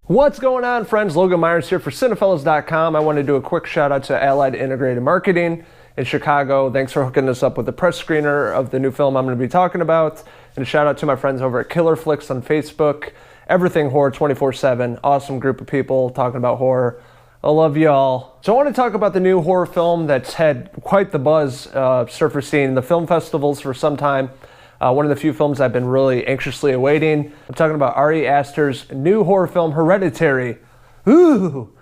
What's going on, friends? Logan Myerz here for Cinephellas.com. I want to do a quick shout out to Allied Integrated Marketing in Chicago. Thanks for hooking us up with the press screener of the new film I'm going to be talking about. And a shout out to my friends over at Killer Flicks on Facebook. Everything horror 24/7. Awesome group of people talking about horror. I love y'all. So I want to talk about the new horror film that's had quite the buzz surfacing the film festivals for some time. One of the few films I've been really anxiously awaiting. I'm talking about Ari Aster's new horror film, Hereditary. Ooh!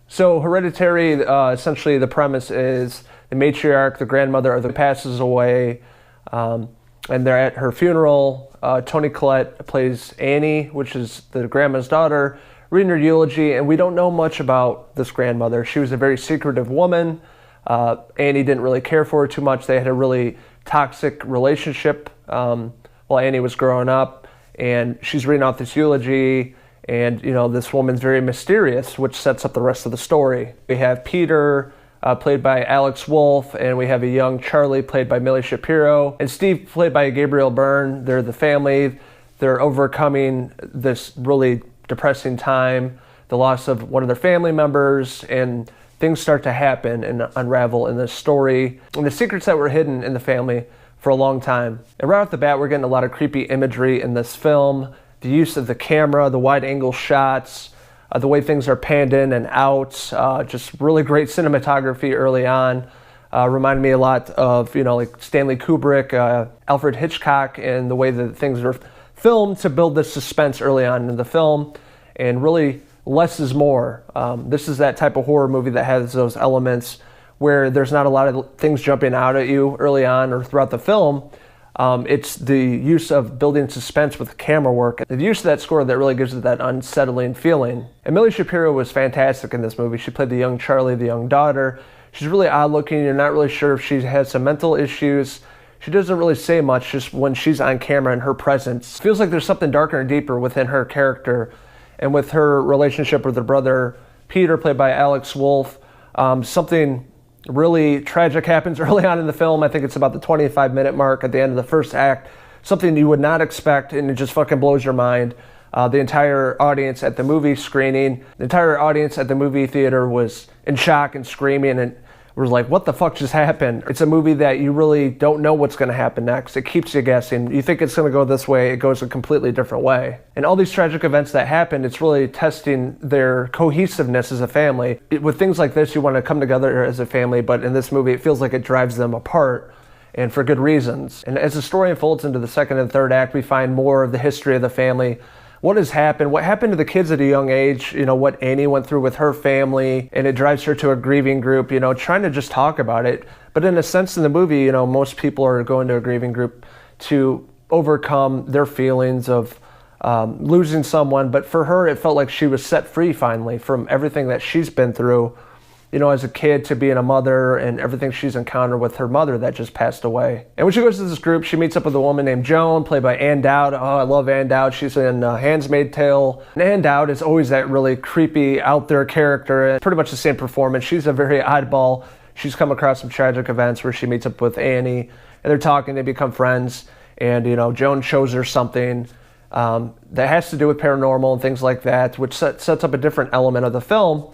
So Hereditary, essentially the premise is the matriarch, the grandmother, passes away, and they're at her funeral. Toni Collette plays Annie, which is the grandma's daughter, reading her eulogy, and we don't know much about this grandmother. She was a very secretive woman. Annie didn't really care for her too much. They had a really toxic relationship while Annie was growing up, and she's reading out this eulogy, and this woman's very mysterious, which sets up the rest of the story. We have Peter, played by Wolff, and we have a young Charlie played by Shapiro, and Steve played by Gabriel Byrne. They're the family. They're overcoming this really depressing time, the loss of one of their family members, and things start to happen and unravel in this story, and the secrets that were hidden in the family for a long time. And right off the bat, we're getting a lot of creepy imagery in this film. The use of the camera, the wide angle shots, the way things are panned in and out, just really great cinematography early on. Reminded me a lot of, like Stanley Kubrick, Alfred Hitchcock, and the way that things are filmed to build this suspense early on in the film. And really, less is more. This is that type of horror movie that has those elements where there's not a lot of things jumping out at you early on or throughout the film. It's the use of building suspense with camera work, the use of that score that really gives it that unsettling feeling. And Shapiro was fantastic in this movie. She played the young Charlie, the young daughter. She's really odd looking. You're not really sure if she has some mental issues. She doesn't really say much, just when she's on camera and her presence. It feels like there's something darker and deeper within her character, and with her relationship with her brother, Peter, played by Wolff. Something really tragic happens early on in the film. I think it's about the 25-minute mark at the end of the first act. Something you would not expect, and it just fucking blows your mind. The entire audience at the movie screening, the entire audience at the movie theater was in shock and screaming, and was like, what the fuck just happened? It's a movie that you really don't know what's going to happen next. It keeps you guessing. You think it's going to go this way, it goes a completely different way. And all these tragic events that happen, it's really testing their cohesiveness as a family. With things like this, you want to come together as a family, but in this movie, it feels like it drives them apart, and for good reasons. And as the story unfolds into the second and third act, we find more of the history of the family. What has happened? What happened to the kids at a young age? What Annie went through with her family, and it drives her to a grieving group, trying to just talk about it. But in a sense in the movie, most people are going to a grieving group to overcome their feelings of losing someone. But for her, it felt like she was set free finally from everything that she's been through, as a kid, to being a mother and everything she's encountered with her mother that just passed away. And when she goes to this group, she meets up with a woman named Joan, played by Ann Dowd. Oh, I love Ann Dowd. She's in Handmaid's Tale. And Ann Dowd is always that really creepy, out there character. Pretty much the same performance. She's a very oddball. She's come across some tragic events where she meets up with Annie, and they're talking, they become friends. And, Joan shows her something that has to do with paranormal and things like that, which sets up a different element of the film.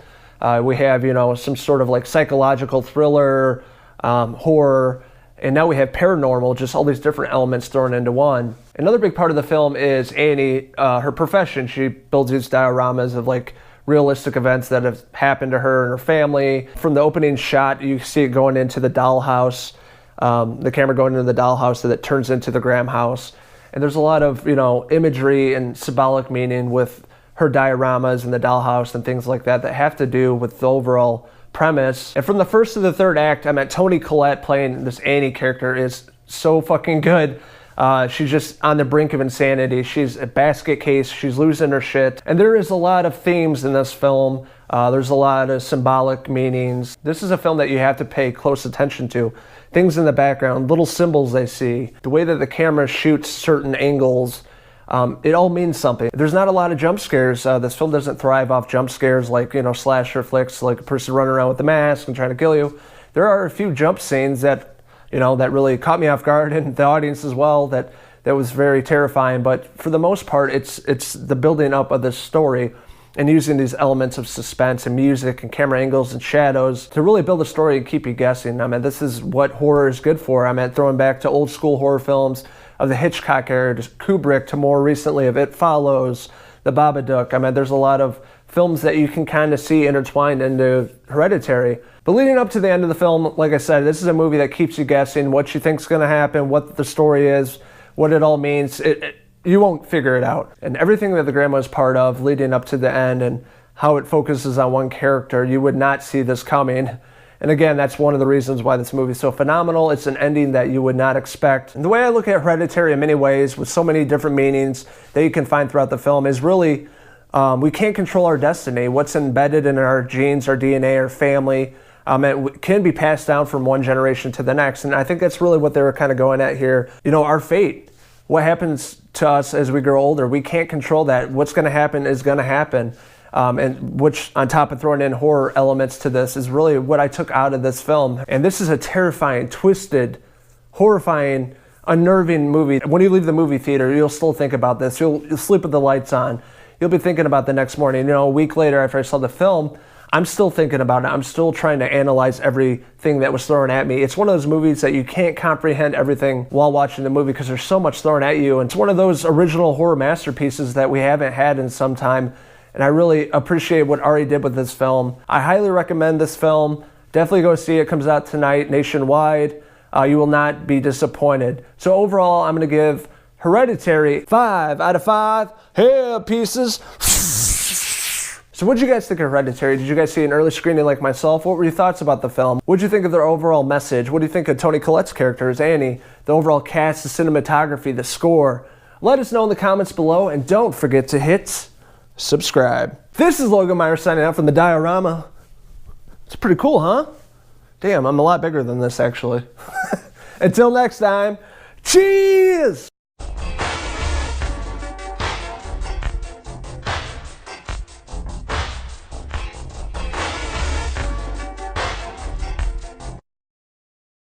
We have, some sort of like psychological thriller, horror, and now we have paranormal, just all these different elements thrown into one. Another big part of the film is Annie, her profession. She builds these dioramas of like realistic events that have happened to her and her family. From the opening shot, you see it going into the dollhouse, the camera going into the dollhouse that turns into the Graham house. And there's a lot of, imagery and symbolic meaning with her dioramas and the dollhouse and things like that have to do with the overall premise. And from the first to the third act, Toni Collette playing this Annie character is so fucking good. She's just on the brink of insanity. She's a basket case. She's losing her shit. And there is a lot of themes in this film. There's a lot of symbolic meanings. This is a film that you have to pay close attention to. Things in the background, little symbols they see, the way that the camera shoots certain angles. It all means something. There's not a lot of jump scares. This film doesn't thrive off jump scares like, slasher flicks, like a person running around with a mask and trying to kill you. There are a few jump scenes that, that really caught me off guard, and the audience as well, that was very terrifying. But for the most part, it's the building up of this story and using these elements of suspense and music and camera angles and shadows to really build a story and keep you guessing. I mean, this is what horror is good for. I mean, throwing back to old school horror films of the Hitchcock era, to Kubrick, to more recently of It Follows, The Babadook. I mean, there's a lot of films that you can kind of see intertwined into Hereditary. But leading up to the end of the film, like I said, this is a movie that keeps you guessing what you think's going to happen, what the story is, what it all means. You won't figure it out. And everything that the grandma is part of leading up to the end and how it focuses on one character, you would not see this coming. And again, that's one of the reasons why this movie is so phenomenal. It's an ending that you would not expect. And the way I look at Hereditary in many ways, with so many different meanings that you can find throughout the film, is really, we can't control our destiny. What's embedded in our genes, our DNA, our family, it can be passed down from one generation to the next. And I think that's really what they were kind of going at here. You know, our fate, what happens to us as we grow older, we can't control that. What's going to happen is going to happen. And which, on top of throwing in horror elements to this, is really what I took out of this film. And this is a terrifying, twisted, horrifying, unnerving movie. When you leave the movie theater, you'll still think about this. You'll sleep with the lights on. You'll be thinking about the next morning. You know, a week later after I saw the film, I'm still thinking about it. I'm still trying to analyze everything that was thrown at me. It's one of those movies that you can't comprehend everything while watching the movie because there's so much thrown at you. And it's one of those original horror masterpieces that we haven't had in some time. And I really appreciate what Ari did with this film. I highly recommend this film. Definitely go see it. It comes out tonight nationwide. You will not be disappointed. So overall, I'm going to give Hereditary 5 out of 5 hair pieces. So what did you guys think of Hereditary? Did you guys see an early screening like myself? What were your thoughts about the film? What did you think of their overall message? What do you think of Toni Collette's character as Annie? The overall cast, the cinematography, the score? Let us know in the comments below, and don't forget to hit subscribe. This is Logan Myerz signing out from the diorama. It's pretty cool, huh? Damn, I'm a lot bigger than this, actually. Until next time, cheers!